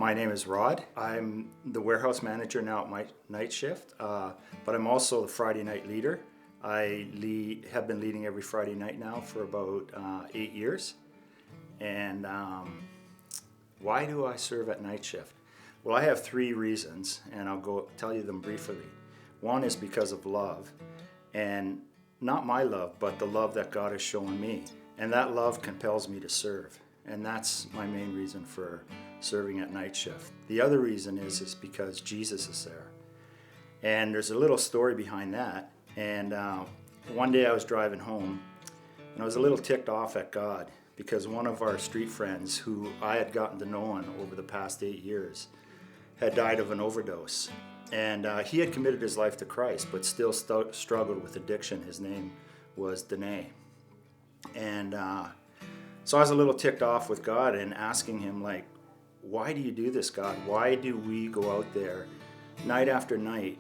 My name is Rod. I'm the warehouse manager now at my Nightshift, but I'm also the Friday night leader. Have been leading every Friday night now for about 8 years. And why do I serve at Nightshift? Well, I have 3 reasons, and I'll tell you them briefly. One is because of love, and not my love, but the love that God has shown me. And that love compels me to serve. And that's my main reason for serving at Nightshift. The other reason is because Jesus is there. And there's a little story behind that. And one day I was driving home, and I was a little ticked off at God because one of our street friends, who I had gotten to know over the past 8 years, had died of an overdose. And he had committed his life to Christ, but still struggled with addiction. His name was Danae. And so I was a little ticked off with God and asking him, like, why do you do this, God? Why do we go out there night after night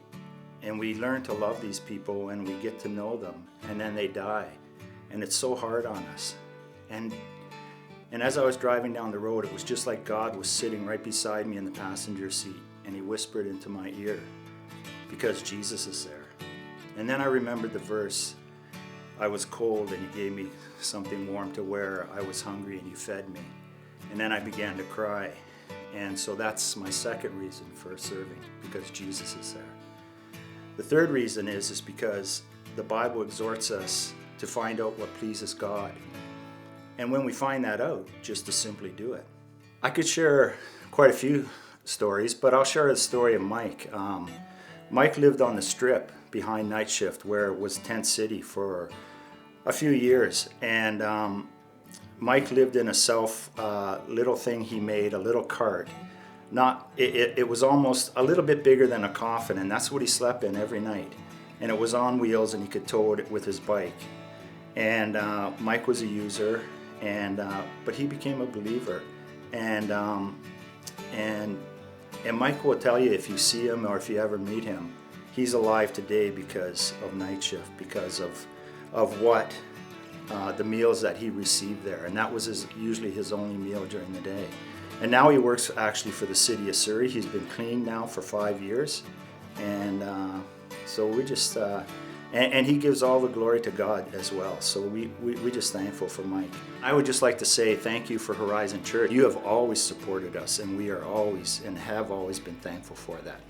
and we learn to love these people and we get to know them and then they die? And it's so hard on us. And as I was driving down the road, it was just like God was sitting right beside me in the passenger seat, and he whispered into my ear, because Jesus is there. And then I remembered the verse, I was cold and you gave me something warm to wear. I was hungry and you fed me. And then I began to cry. And so that's my second reason for serving, because Jesus is there. The third reason is because the Bible exhorts us to find out what pleases God. And when we find that out, just to simply do it. I could share quite a few stories, but I'll share the story of Mike. Mike lived on the strip behind Nightshift, where it was Tent City for a few years. And Mike lived in a little thing he made, a little cart. It was almost a little bit bigger than a coffin, and that's what he slept in every night. And it was on wheels, and he could tow it with his bike. And Mike was a user, but he became a believer. And Mike will tell you, if you see him or if you ever meet him, he's alive today because of Nightshift, because of what the meals that he received there. And that was usually his only meal during the day. And now he works actually for the city of Surrey. He's been clean now for 5 years. And so we just, and he gives all the glory to God as well. So we're just thankful for Mike. I would just like to say thank you for Horizon Church. You have always supported us, and we are always and have always been thankful for that.